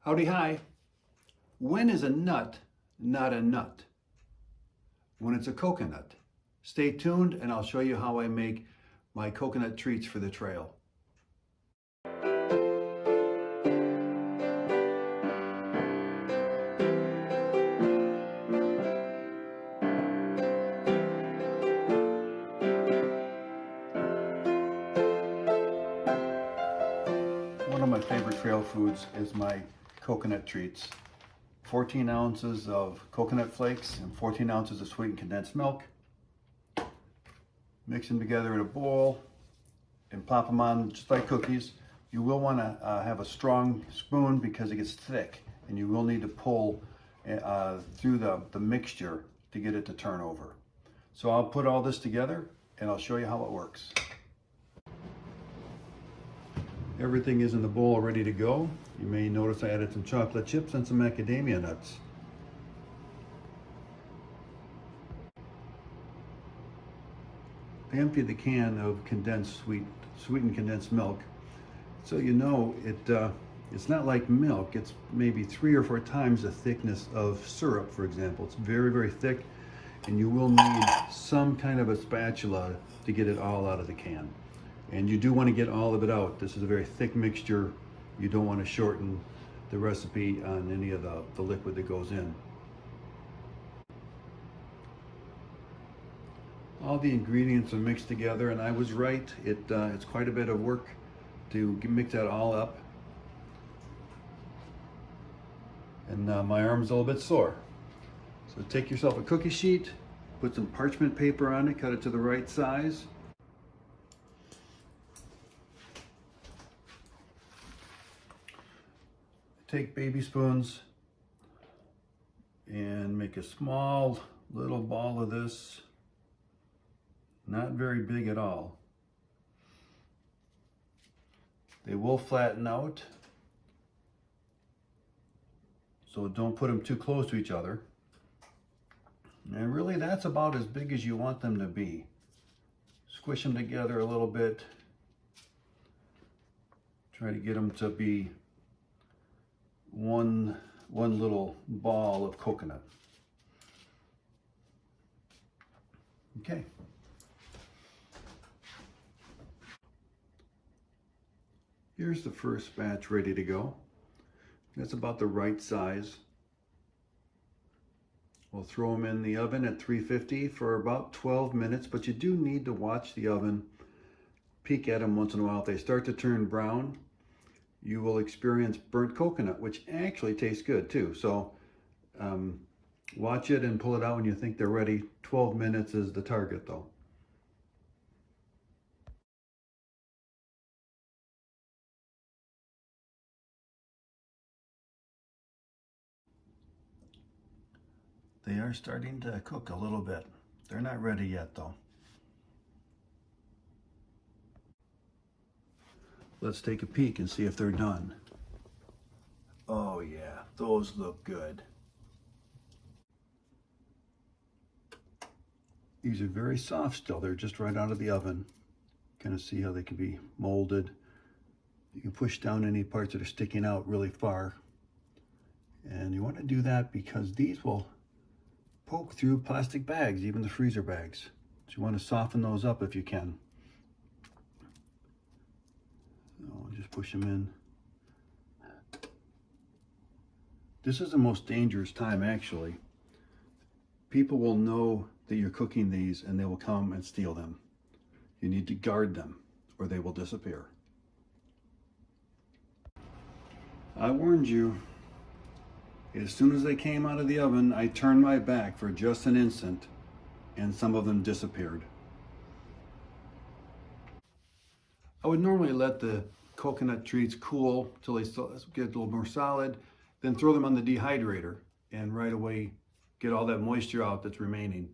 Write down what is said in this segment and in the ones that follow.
Howdy hi. When is a nut not a nut? When it's a coconut. Stay tuned and I'll show you how I make my coconut treats for the trail. One of my favorite trail foods is my coconut treats. 14 ounces of coconut flakes and 14 ounces of sweetened condensed milk. Mix them together in a bowl and pop them on just like cookies. You will want to have a strong spoon because it gets thick, and you will need to pull through the mixture to get it to turn over. So I'll put all this together and I'll show you how it works. Everything is in the bowl ready to go. You may notice I added some chocolate chips and some macadamia nuts. I emptied the can of sweetened condensed milk, so you know it's not like milk. It's maybe 3 or 4 times the thickness of syrup, for example. It's very, very thick, and you will need some kind of a spatula to get it all out of the can. And you do want to get all of it out. This is a very thick mixture. You don't want to shorten the recipe on any of the liquid that goes in. All the ingredients are mixed together, and I was right. It's quite a bit of work to mix that all up. And my arm's a little bit sore. So take yourself a cookie sheet, put some parchment paper on it, cut it to the right size. Take baby spoons and make a small little ball of this. Not very big at all. They will flatten out, so don't put them too close to each other. And really that's about as big as you want them to be. Squish them together a little bit. Try to get them to be one little ball of coconut. Okay. Here's the first batch ready to go. That's about the right size. We'll throw them in the oven at 350 for about 12 minutes, but you do need to watch the oven. Peek at them once in a while. If they start to turn brown, you will experience burnt coconut, which actually tastes good too. So watch it and pull it out when you think they're ready. 12 minutes is the target though. They are starting to cook a little bit. They're not ready yet though. Let's take a peek and see if they're done. Oh yeah, those look good. These are very soft still. They're just right out of the oven. Kind of see how they can be molded. You can push down any parts that are sticking out really far. And you want to do that because these will poke through plastic bags, even the freezer bags. So you want to soften those up if you can. So just push them in. This is the most dangerous time actually. People will know that you're cooking these and they will come and steal them. You need to guard them or they will disappear. I warned you. As soon as they came out of the oven, I turned my back for just an instant and some of them disappeared. I would normally let the coconut treats cool till they get a little more solid, then throw them on the dehydrator and right away get all that moisture out that's remaining.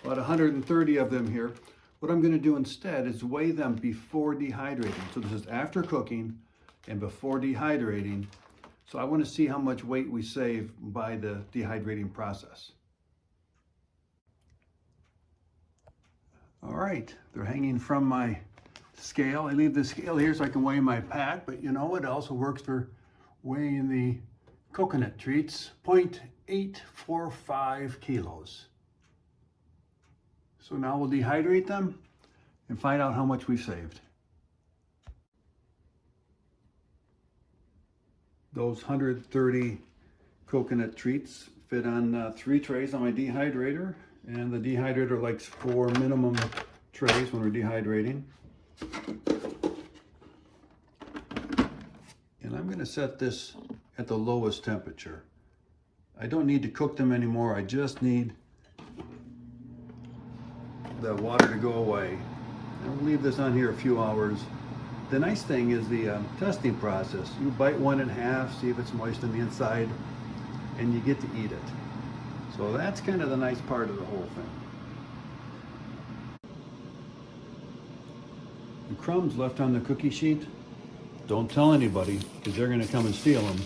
About 130 of them here. What I'm going to do instead is weigh them before dehydrating. So this is after cooking and before dehydrating. So I want to see how much weight we save by the dehydrating process. All right, they're hanging from my scale. I leave the scale here so I can weigh my pack, but you know, it also works for weighing the coconut treats, 0.845 kilos. So now we'll dehydrate them and find out how much we've saved. Those 130 coconut treats fit on 3 trays on my dehydrator, and the dehydrator likes 4 minimum trays when we're dehydrating. And I'm going to set this at the lowest temperature. I don't need to cook them anymore. I just need the water to go away. I'll leave this on here a few hours. The nice thing is the testing process. You bite one in half, see if it's moist on the inside, and you get to eat it. So that's kind of the nice part of the whole thing. The crumbs left on the cookie sheet, don't tell anybody, because they're going to come and steal them.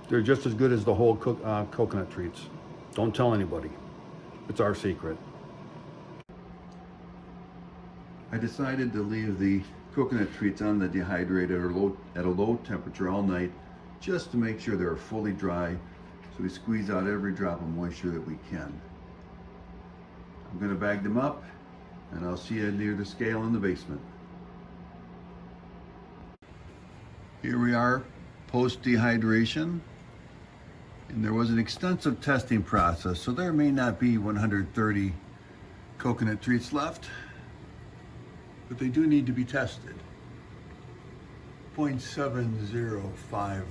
They're just as good as the whole coconut treats. Don't tell anybody. It's our secret. I decided to leave the coconut treats on the dehydrator at a low temperature all night, just to make sure they're fully dry, so we squeeze out every drop of moisture that we can. I'm going to bag them up, and I'll see you near the scale in the basement. Here we are, post dehydration. And there was an extensive testing process, so there may not be 130 coconut treats left, but they do need to be tested. 0.705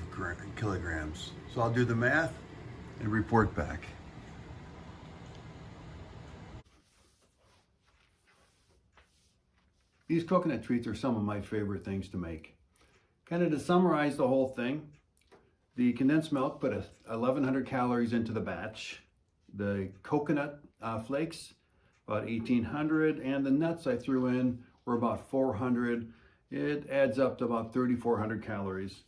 kilograms. So I'll do the math and report back. These coconut treats are some of my favorite things to make. Kind of to summarize the whole thing, the condensed milk put 1,100 calories into the batch. The coconut flakes, about 1,800, and the nuts I threw in were about 400. It adds up to about 3,400 calories.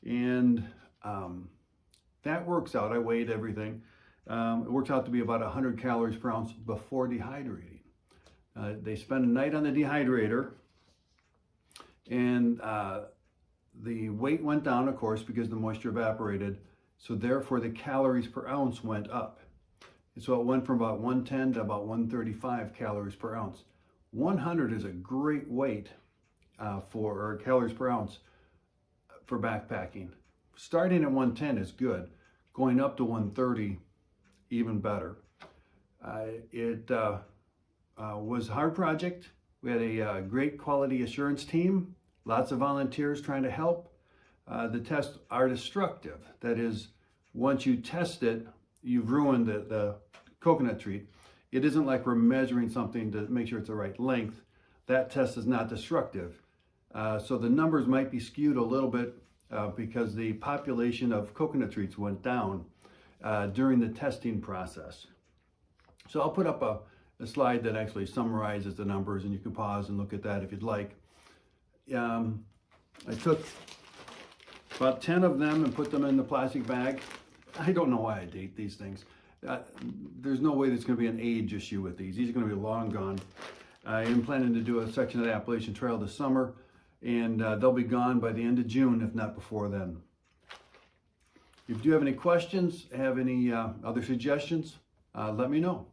And that works out. I weighed everything. It works out to be about 100 calories per ounce before dehydrating. They spend a night on the dehydrator, and the weight went down, of course, because the moisture evaporated. So therefore, the calories per ounce went up. And so it went from about 110 to about 135 calories per ounce. 100 is a great weight for calories per ounce for backpacking. Starting at 110 is good. Going up to 130, even better. It was a hard project. We had a great quality assurance team. Lots of volunteers trying to help. The tests are destructive. That is, once you test it, you've ruined the coconut treat. It isn't like we're measuring something to make sure it's the right length. That test is not destructive. So the numbers might be skewed a little bit because the population of coconut treats went down during the testing process. So I'll put up a slide that actually summarizes the numbers, and you can pause and look at that if you'd like. I took about 10 of them and put them in the plastic bag. I don't know why I date these things. There's no way there's going to be an age issue with these. These are going to be long gone. I am planning to do a section of the Appalachian Trail this summer, and they'll be gone by the end of June, if not before then. If you have any questions, have any other suggestions, let me know.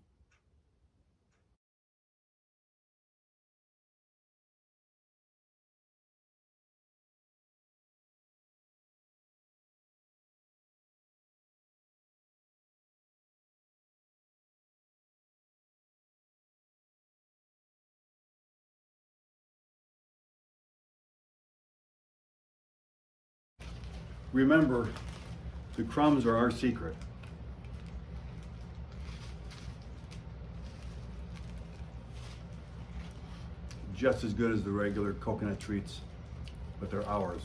Remember, the crumbs are our secret. Just as good as the regular coconut treats, but they're ours.